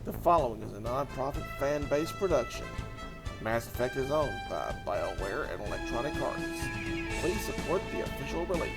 The following is a non-profit fan-based production. Mass Effect is owned by BioWare and Electronic Arts. Please support the official release.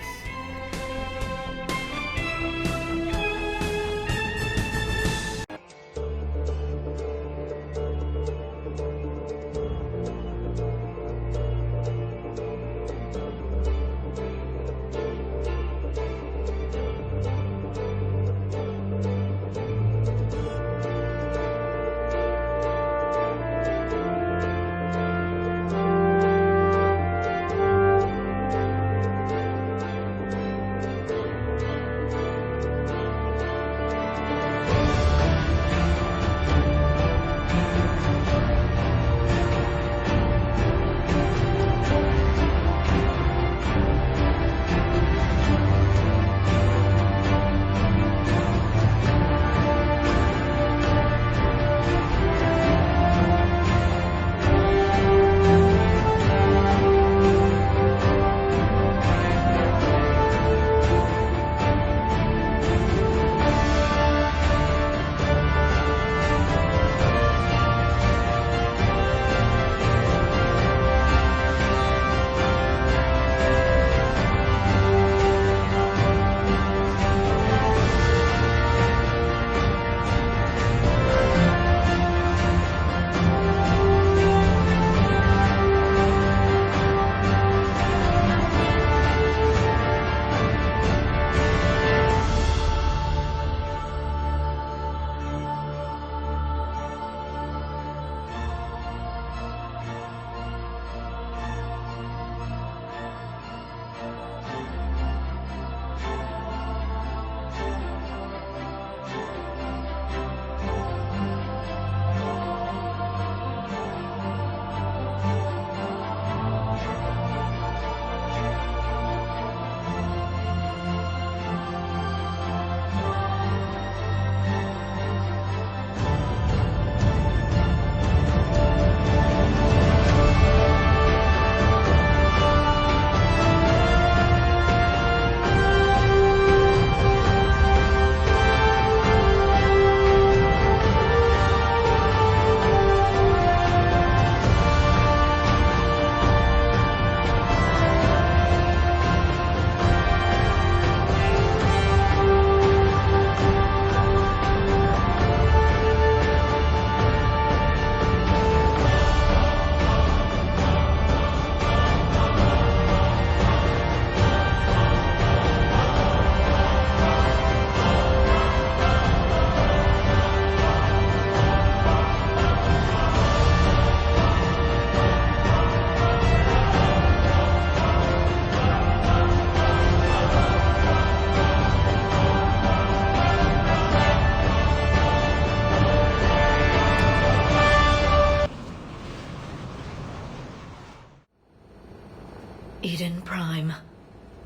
Eden Prime.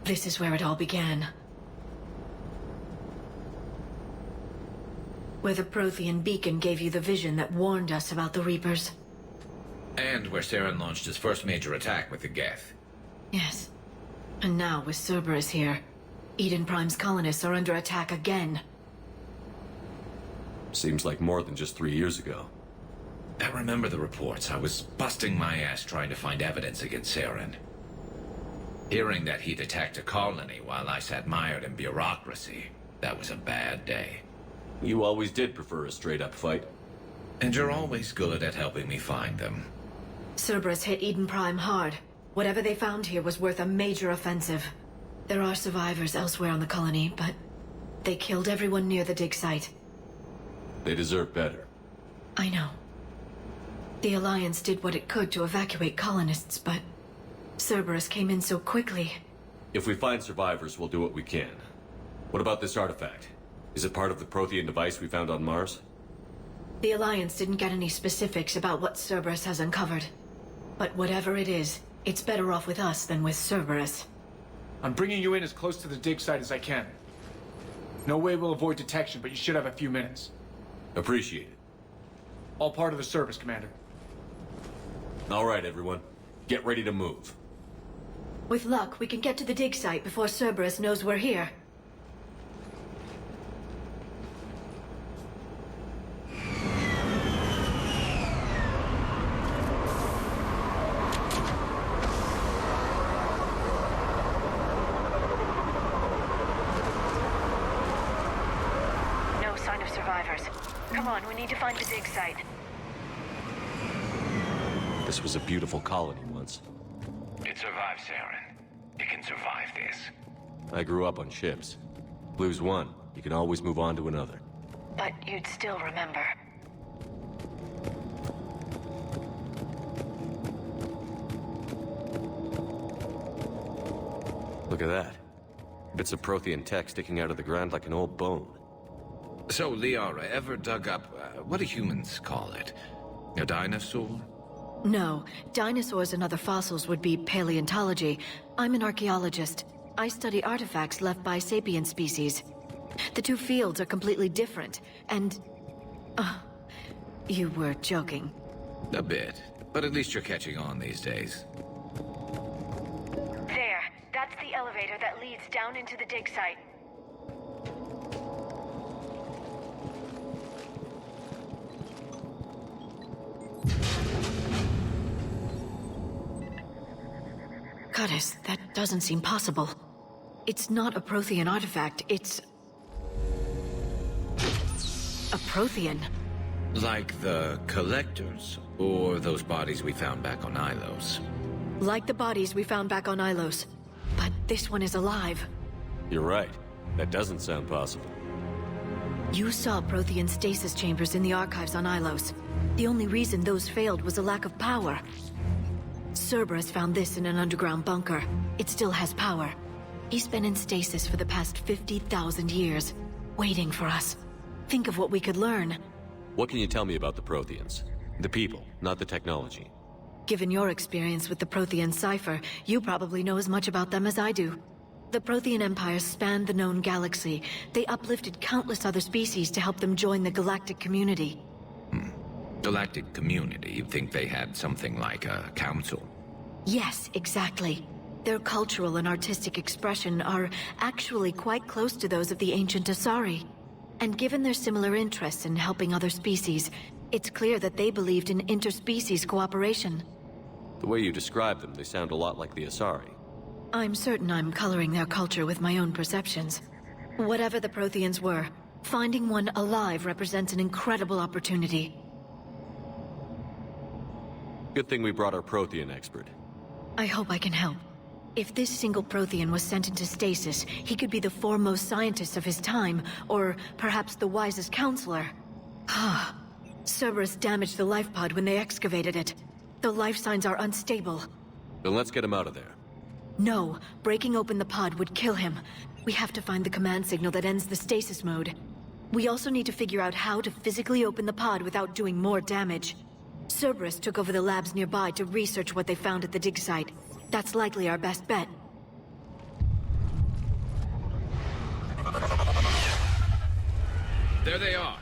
This is where it all began. Where the Prothean beacon gave you the vision that warned us about the Reapers. And where Saren launched his first major attack with the Geth. Yes. And now, with Cerberus here, Eden Prime's colonists are under attack again. Seems like more than just 3 years ago. I remember the reports. I was busting my ass trying to find evidence against Saren. Hearing that he'd attacked a colony while I sat mired in bureaucracy, that was a bad day. You always did prefer a straight-up fight. And you're always good at helping me find them. Cerberus hit Eden Prime hard. Whatever they found here was worth a major offensive. There are survivors elsewhere on the colony, but they killed everyone near the dig site. They deserve better. I know. The Alliance did what it could to evacuate colonists, but Cerberus came in so quickly. If we find survivors, we'll do what we can. What about this artifact? Is it part of the Prothean device we found on Mars? The Alliance didn't get any specifics about what Cerberus has uncovered. But whatever it is, it's better off with us than with Cerberus. I'm bringing you in as close to the dig site as I can. No way we'll avoid detection, but you should have a few minutes. Appreciate it. All part of the service, Commander. All right, everyone. Get ready to move. With luck, we can get to the dig site before Cerberus knows we're here. survivors. Come on, we need to find the dig site. This was a beautiful colony once. It survived, Saren. It can survive this. I grew up on ships. Lose one, you can always move on to another. But you'd still remember. Look at that. Bits of Prothean tech sticking out of the ground like an old bone. So, Liara, ever dug up, what do humans call it? A dinosaur? No, dinosaurs and other fossils would be paleontology. I'm an archaeologist. I study artifacts left by sapient species. The two fields are completely different, and... you were joking. A bit. But at least you're catching on these days. There. That's the elevator that leads down into the dig site. Goddess, that doesn't seem possible. It's not a Prothean artifact, it's... a Prothean. Like the Collectors, or those bodies we found back on Ilos. Like the bodies we found back on Ilos. But this one is alive. You're right. That doesn't sound possible. You saw Prothean stasis chambers in the archives on Ilos. The only reason those failed was a lack of power. Cerberus found this in an underground bunker. It still has power. He's been in stasis for the past 50,000 years, waiting for us. Think of what we could learn. What can you tell me about the Protheans? The people, not the technology. Given your experience with the Prothean cipher, you probably know as much about them as I do. The Prothean Empire spanned the known galaxy. They uplifted countless other species to help them join the galactic community. Galactic community, you'd think they had something like a council. Yes, exactly. Their cultural and artistic expression are actually quite close to those of the ancient Asari. And given their similar interests in helping other species, it's clear that they believed in interspecies cooperation. The way you describe them, they sound a lot like the Asari. I'm certain I'm coloring their culture with my own perceptions. Whatever the Protheans were, finding one alive represents an incredible opportunity. Good thing we brought our Prothean expert. I hope I can help. If this single Prothean was sent into stasis, he could be the foremost scientist of his time, or perhaps the wisest counselor. Cerberus damaged the life pod when they excavated it. The life signs are unstable. Then let's get him out of there. No, breaking open the pod would kill him. We have to find the command signal that ends the stasis mode. We also need to figure out how to physically open the pod without doing more damage. Cerberus took over the labs nearby to research what they found at the dig site. That's likely our best bet. There they are.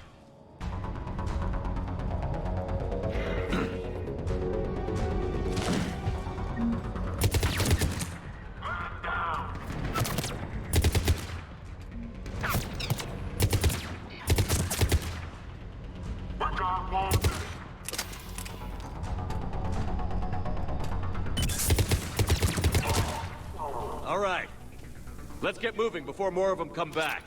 All right. Let's get moving before more of them come back.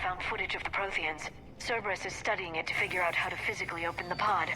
Found footage of the Protheans. Cerberus is studying it to figure out how to physically open the pod.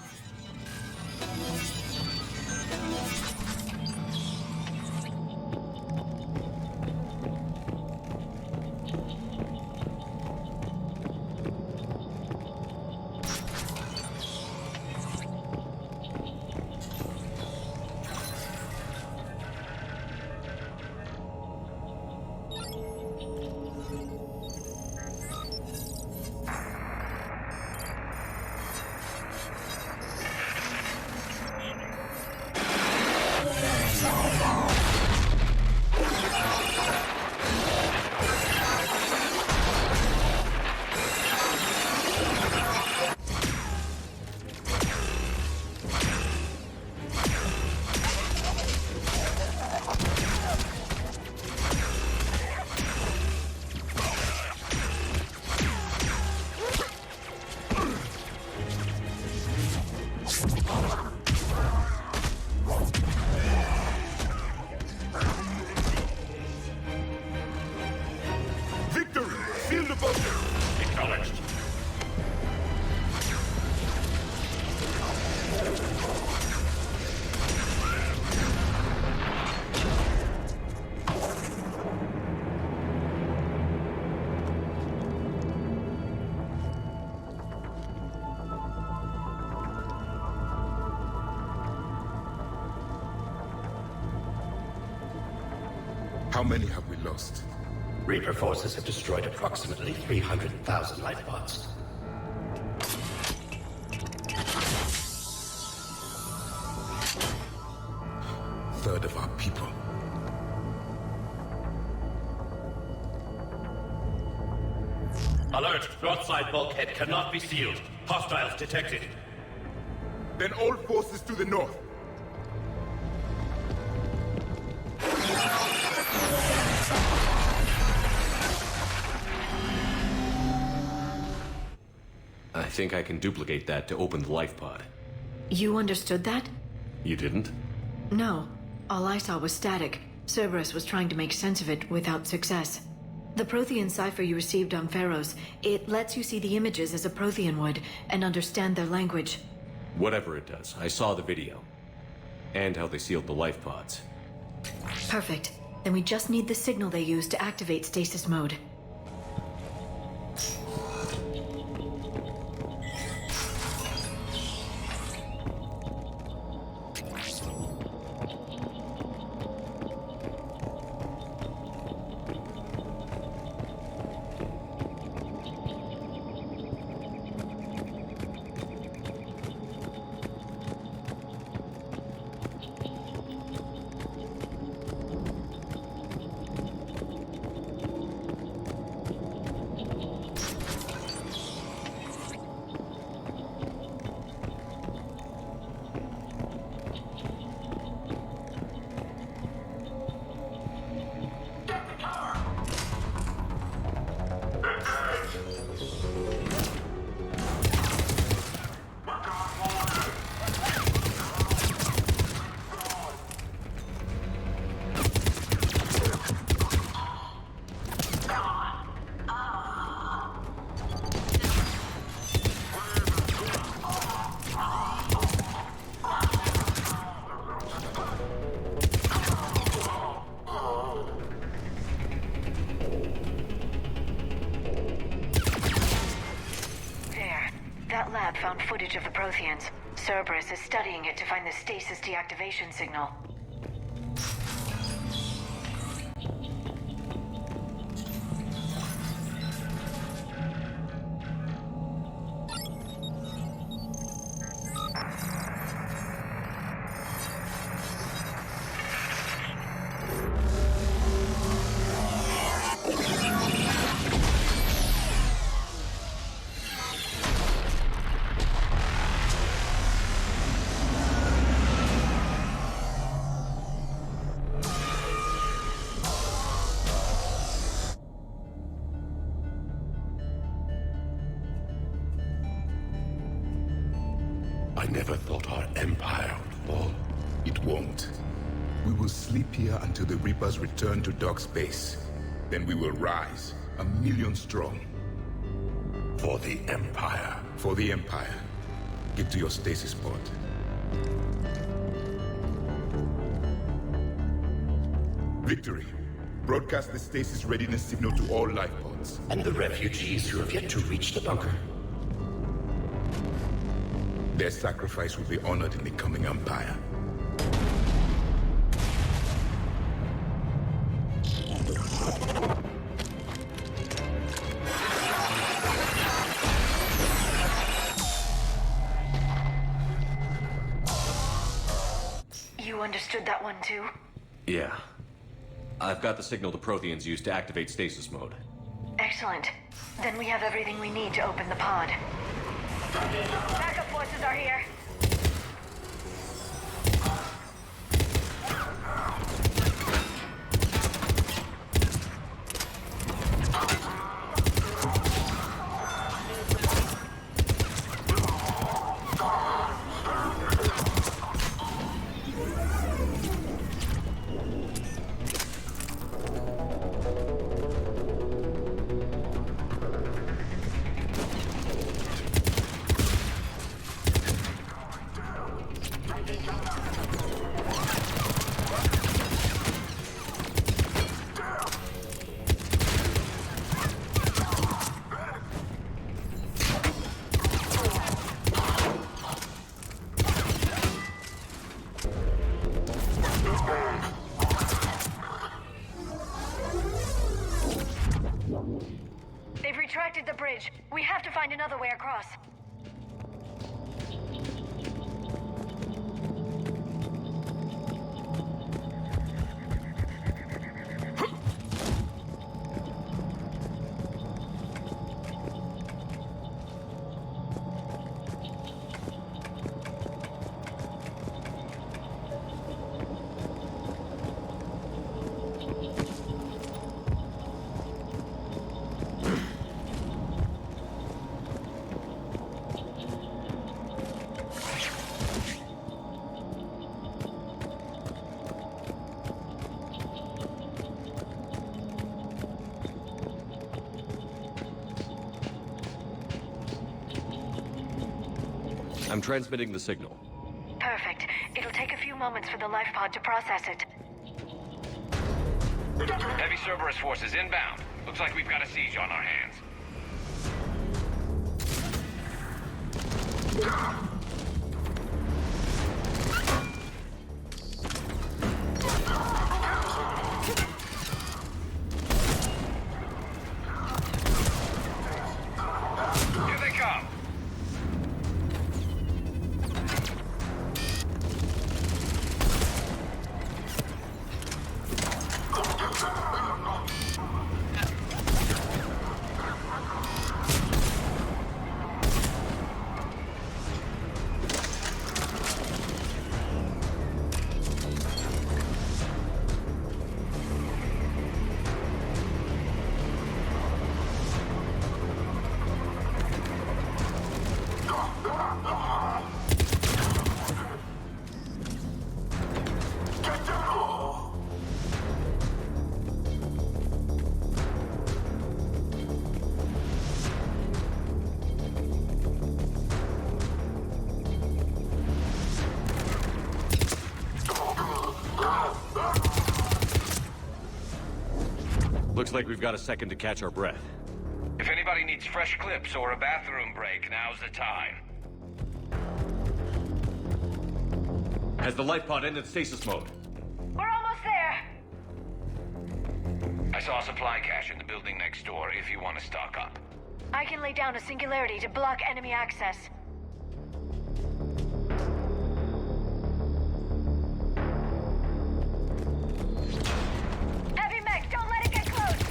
How many have we lost? Reaper forces have destroyed approximately 300,000 life pods. Third of our people. Alert! Broadside bulkhead cannot be sealed. Hostiles detected. Then all forces to the north. I think I can duplicate that to open the life pod. You understood that? You didn't? No. All I saw was static. Cerberus was trying to make sense of it without success. The Prothean cipher you received on Pharaohs, it lets you see the images as a Prothean would, and understand their language. Whatever it does, I saw the video. And how they sealed the life pods. Perfect. Then we just need the signal they used to activate stasis mode. That lab found footage of the Protheans. Cerberus is studying it to find the stasis deactivation signal. I never thought our empire would fall. It won't. We will sleep here until the Reapers return to Dock Space. Then we will rise, 1,000,000 strong. For the Empire. For the Empire. Get to your stasis pod. Victory. Broadcast the stasis readiness signal to all life pods. And the refugees who have yet to reach the bunker. Their sacrifice will be honored in the coming Empire. You understood that one too? Yeah. I've got the signal the Protheans used to activate stasis mode. Excellent. Then we have everything we need to open the pod. Backup forces are here. find another way across. I'm transmitting the signal. Perfect. It'll take a few moments for the life pod to process it. Heavy Cerberus forces inbound. Looks like we've got a siege on our hands. Here they come! Looks like we've got a second to catch our breath. If anybody needs fresh clips or a bathroom break, now's the time. Has the life pod entered stasis mode? We're almost there! I saw a supply cache in the building next door if you want to stock up. I can lay down a singularity to block enemy access. Heavy mech, don't let it get close!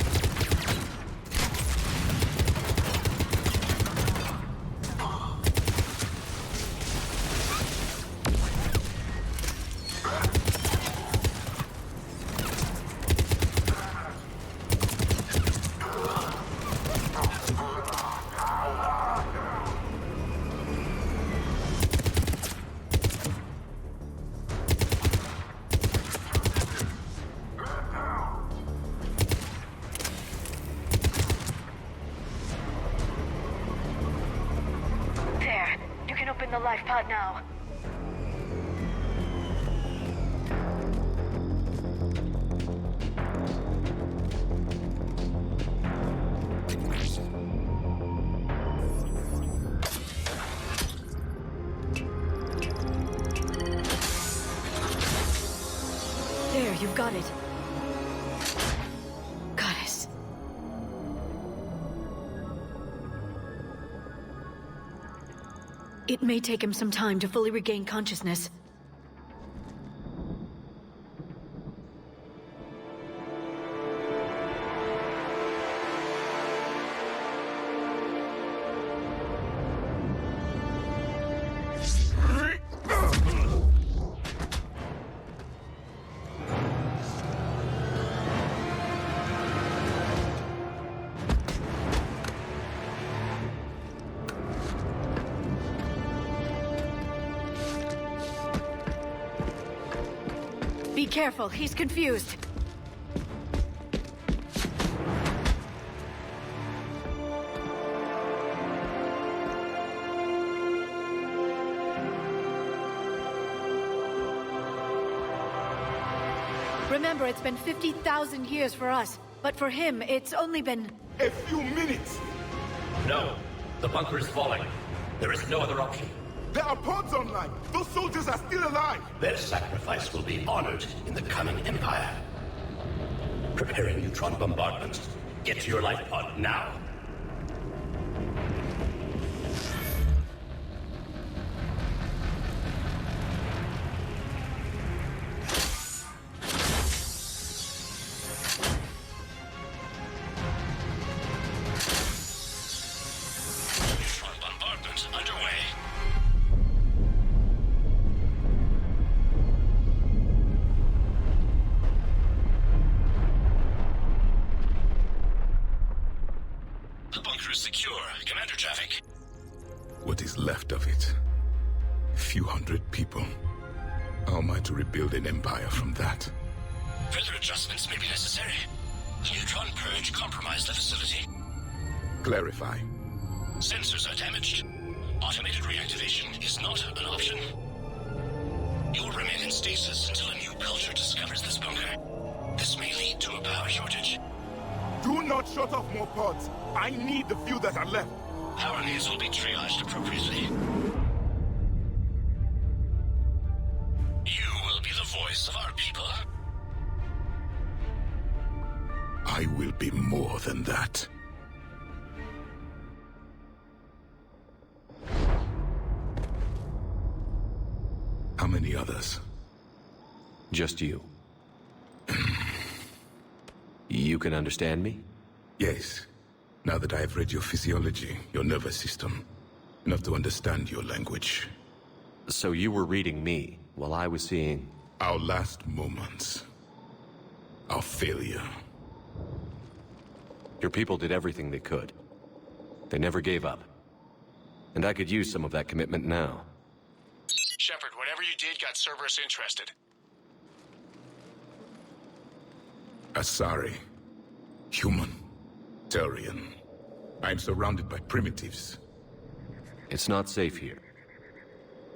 There, you can open the life pod now. There, you've got it. Goddess. It may take him some time to fully regain consciousness. Be careful, he's confused. Remember, it's been 50,000 years for us, but for him, it's only been... A few minutes! No, the bunker is falling. There is no other option. There are pods online! Those soldiers are still alive! Their sacrifice will be honored in the coming Empire. Preparing neutron bombardment. Get to your life pod now. is secure. Commander traffic. What is left of it? A few hundred people. How am I to rebuild an empire from that? Further adjustments may be necessary. The neutron purge compromised the facility. Clarify. Sensors are damaged. Automated reactivation is not an option. You'll remain in stasis until a new culture discovers this bunker. This may lead to a power shortage. Do not shut off more pods. I need the few that are left. Power needs will be triaged appropriately. You will be the voice of our people. I will be more than that. How many others? Just you. You can understand me? Yes. Now that I have read your physiology, your nervous system, enough to understand your language. So you were reading me, while I was seeing... Our last moments. Our failure. Your people did everything they could. They never gave up. And I could use some of that commitment now. Shepard, whatever you did got Cerberus interested. Asari. Human. Turian. I'm surrounded by primitives. It's not safe here.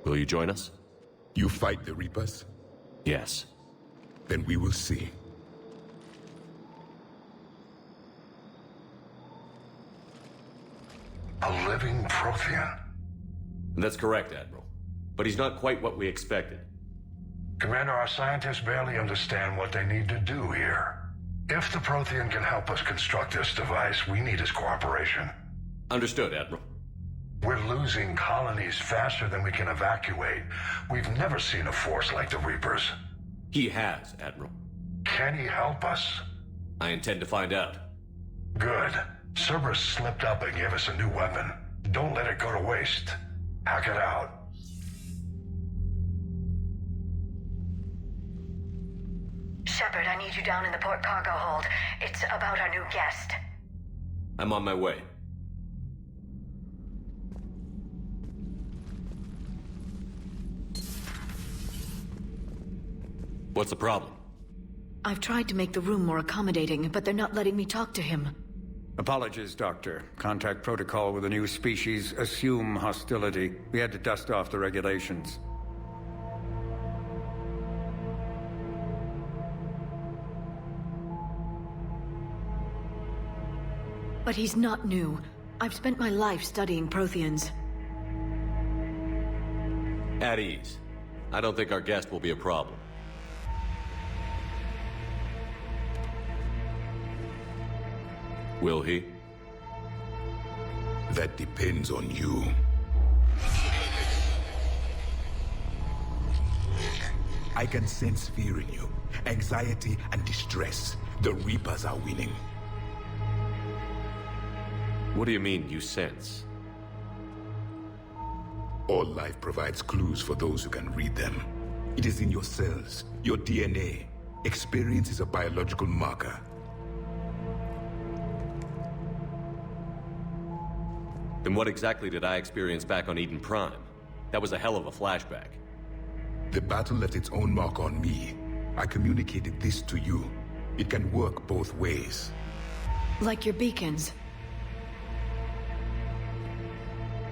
Will you join us? You fight the Reapers? Yes. Then we will see. A living Prothean? That's correct, Admiral. But he's not quite what we expected. Commander, our scientists barely understand what they need to do here. If the Prothean can help us construct this device, we need his cooperation. Understood, Admiral. We're losing colonies faster than we can evacuate. We've never seen a force like the Reapers. He has, Admiral. Can he help us? I intend to find out. Good. Cerberus slipped up and gave us a new weapon. Don't let it go to waste. Hack it out. Shepard, I need you down in the port cargo hold. It's about our new guest. I'm on my way. What's the problem? I've tried to make the room more accommodating, but they're not letting me talk to him. Apologies, Doctor. Contact protocol with a new species. Assume hostility. We had to dust off the regulations. But he's not new. I've spent my life studying Protheans. At ease. I don't think our guest will be a problem. Will he? That depends on you. I can sense fear in you, anxiety and distress. The Reapers are winning. What do you mean, you sense? All life provides clues for those who can read them. It is in your cells, your DNA. Experience is a biological marker. Then what exactly did I experience back on Eden Prime? That was a hell of a flashback. The battle left its own mark on me. I communicated this to you. It can work both ways. Like your beacons.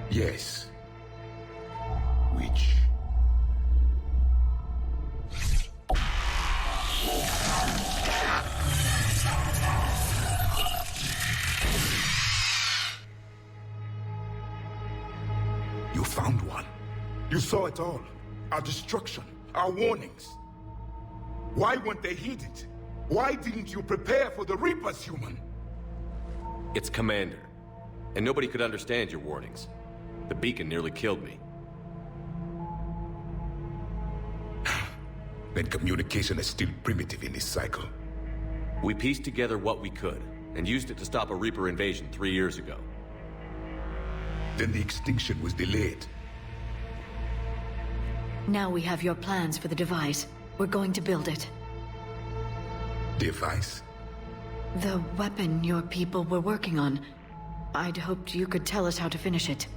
Yes. Which? You found one. You saw it all. Our destruction, our warnings. Why weren't they heeded? Why didn't you prepare for the Reapers, human? It's Commander. And nobody could understand your warnings. The beacon nearly killed me. Then communication is still primitive in this cycle. We pieced together what we could, and used it to stop a Reaper invasion 3 years ago. Then the extinction was delayed. Now we have your plans for the device. We're going to build it. Device? The weapon your people were working on. I'd hoped you could tell us how to finish it.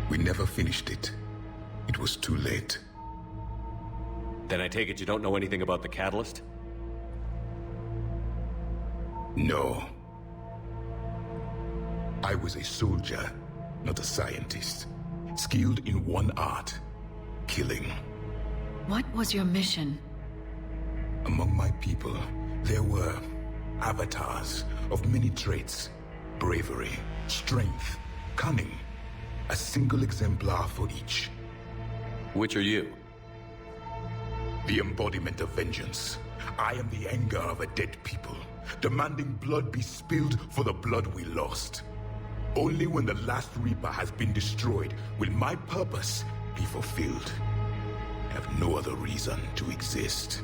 We never finished it. It was too late. Then I take it you don't know anything about the catalyst? No. I was a soldier, not a scientist. Skilled in one art: killing. What was your mission? Among my people, there were avatars of many traits: bravery, strength, cunning. A single exemplar for each. Which are you? The embodiment of vengeance. I am the anger of a dead people, demanding blood be spilled for the blood we lost. Only when the last Reaper has been destroyed will my purpose be fulfilled. I have no other reason to exist.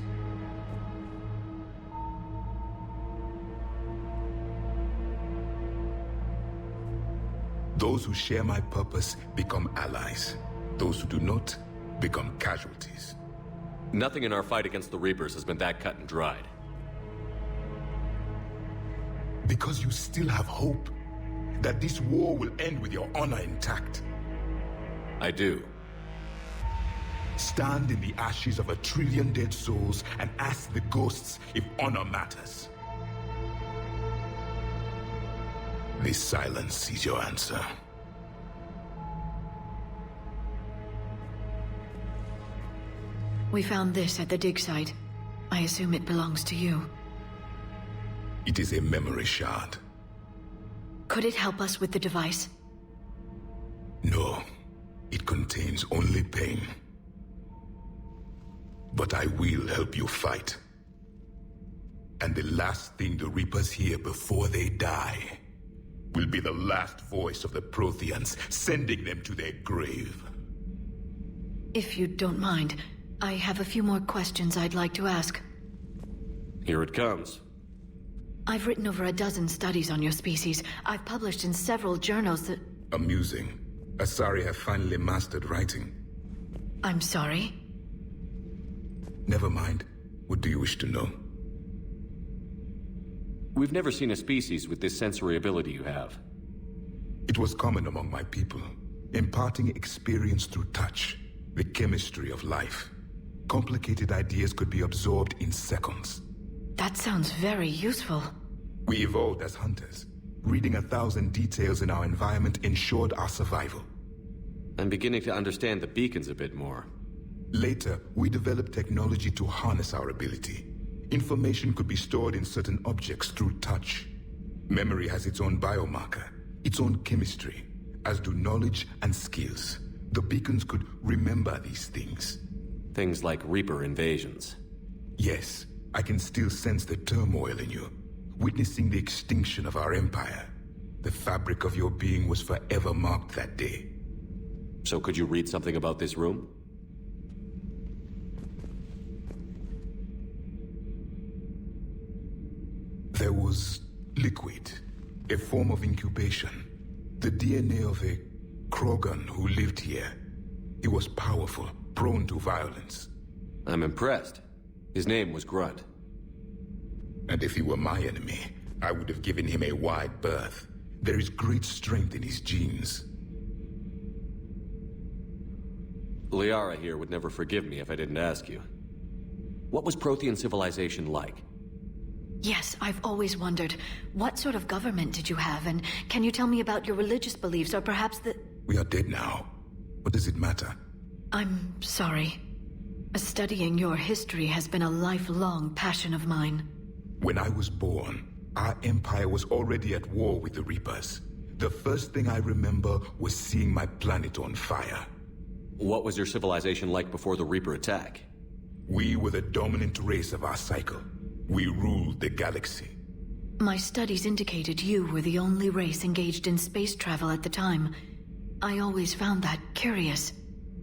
Those who share my purpose become allies. Those who do not become casualties. Nothing in our fight against the Reapers has been that cut and dried. Because you still have hope that this war will end with your honor intact. I do. Stand in the ashes of 1 trillion dead souls and ask the ghosts if honor matters. This silence is your answer. We found this at the dig site. I assume it belongs to you. It is a memory shard. Could it help us with the device? No. It contains only pain. But I will help you fight. And the last thing the Reapers hear before they die will be the last voice of the Protheans, sending them to their grave. If you don't mind, I have a few more questions I'd like to ask. Here it comes. I've written over a dozen studies on your species. I've published in several journals that... Amusing. Asari have finally mastered writing. I'm sorry? Never mind. What do you wish to know? We've never seen a species with this sensory ability you have. It was common among my people, imparting experience through touch, the chemistry of life. Complicated ideas could be absorbed in seconds. That sounds very useful. We evolved as hunters. Reading 1,000 details in our environment ensured our survival. I'm beginning to understand the beacons a bit more. Later, we developed technology to harness our ability. Information could be stored in certain objects through touch. Memory has its own biomarker, its own chemistry, as do knowledge and skills. The beacons could remember these things. Things like Reaper invasions. Yes, I can still sense the turmoil in you, witnessing the extinction of our empire. The fabric of your being was forever marked that day. So could you read something about this room? There was liquid, a form of incubation. The DNA of a Krogan who lived here. He was powerful, prone to violence. I'm impressed. His name was Grunt. And if he were my enemy, I would have given him a wide berth. There is great strength in his genes. Liara here would never forgive me if I didn't ask you. What was Prothean civilization like? Yes, I've always wondered, what sort of government did you have, and can you tell me about your religious beliefs, or perhaps the... We are dead now. What does it matter? I'm sorry. Studying your history has been a lifelong passion of mine. When I was born, our empire was already at war with the Reapers. The first thing I remember was seeing my planet on fire. What was your civilization like before the Reaper attack? We were the dominant race of our cycle. We ruled the galaxy. My studies indicated you were the only race engaged in space travel at the time. I always found that curious.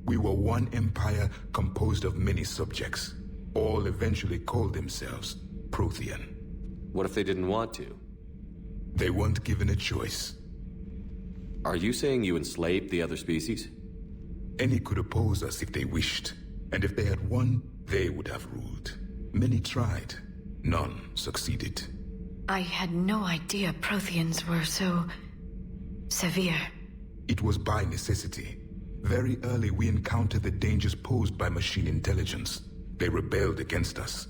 We were one empire composed of many subjects. All eventually called themselves Prothean. What if they didn't want to? They weren't given a choice. Are you saying you enslaved the other species? Any could oppose us if they wished. And if they had won, they would have ruled. Many tried. None succeeded. I had no idea Protheans were so... severe. It was by necessity. Very early we encountered the dangers posed by machine intelligence. They rebelled against us.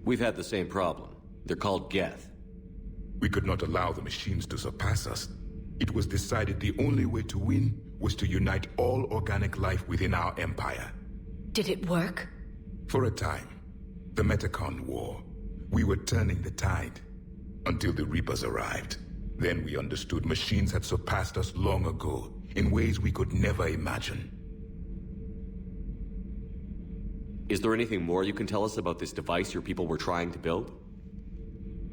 We've had the same problem. They're called Geth. We could not allow the machines to surpass us. It was decided the only way to win was to unite all organic life within our empire. Did it work? For a time. The Metacon War. We were turning the tide. Until the Reapers arrived. Then we understood machines had surpassed us long ago, in ways we could never imagine. Is there anything more you can tell us about this device your people were trying to build?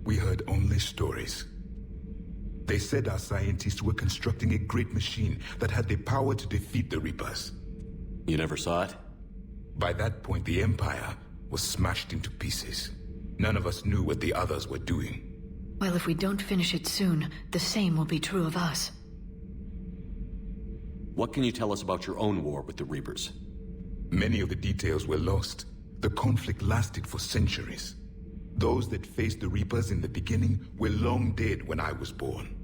We heard only stories. They said our scientists were constructing a great machine that had the power to defeat the Reapers. You never saw it? By that point, the Empire was smashed into pieces. None of us knew what the others were doing. Well, if we don't finish it soon, the same will be true of us. What can you tell us about your own war with the Reapers? Many of the details were lost. The conflict lasted for centuries. Those that faced the Reapers in the beginning were long dead when I was born.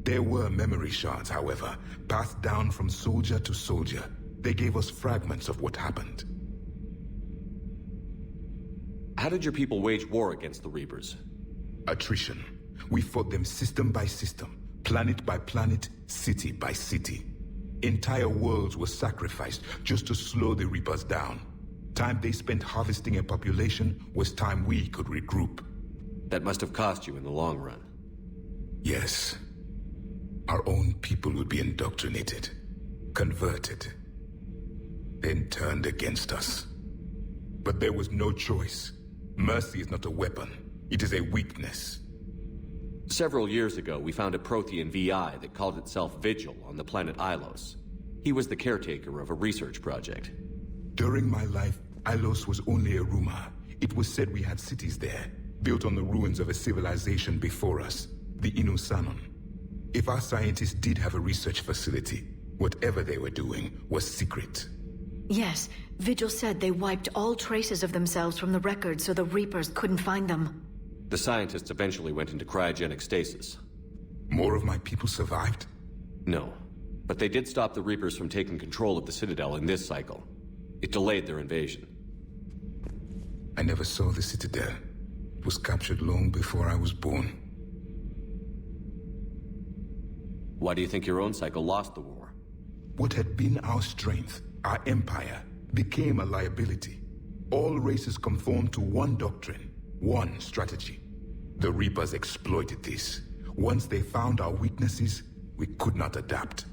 There were memory shards, however, passed down from soldier to soldier. They gave us fragments of what happened. How did your people wage war against the Reapers? Attrition. We fought them system by system, planet by planet, city by city. Entire worlds were sacrificed just to slow the Reapers down. Time they spent harvesting a population was time we could regroup. That must have cost you in the long run. Yes. Our own people would be indoctrinated, converted, then turned against us. But there was no choice. Mercy is not a weapon. It is a weakness. Several years ago, we found a Prothean VI that called itself Vigil on the planet Ilos. He was the caretaker of a research project. During my life, Ilos was only a rumor. It was said we had cities there, built on the ruins of a civilization before us, the Inusanon. If our scientists did have a research facility, whatever they were doing was secret. Yes, Vigil said they wiped all traces of themselves from the records so the Reapers couldn't find them. The scientists eventually went into cryogenic stasis. More of my people survived? No, but they did stop the Reapers from taking control of the Citadel in this cycle. It delayed their invasion. I never saw the Citadel. It was captured long before I was born. Why do you think your own cycle lost the war? What had been our strength, our empire, became a liability. All races conformed to one doctrine, one strategy. The Reapers exploited this. Once they found our weaknesses, we could not adapt.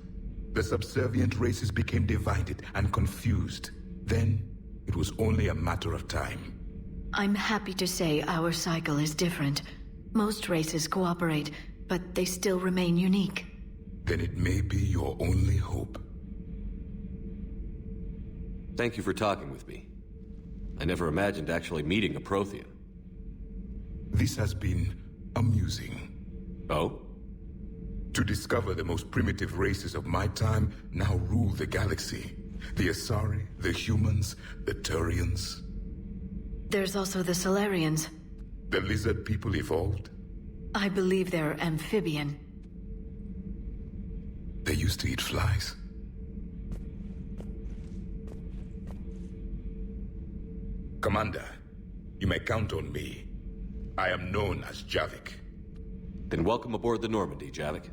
The subservient races became divided and confused. Then, it was only a matter of time. I'm happy to say our cycle is different. Most races cooperate, but they still remain unique. Then it may be your only hope. Thank you for talking with me. I never imagined actually meeting a Prothean. This has been amusing. Oh? To discover the most primitive races of my time now rule the galaxy. The Asari, the humans, the Turians. There's also the Solarians. The lizard people evolved? I believe they're amphibian. They used to eat flies. Commander, you may count on me. I am known as Javik. Then welcome aboard the Normandy, Javik.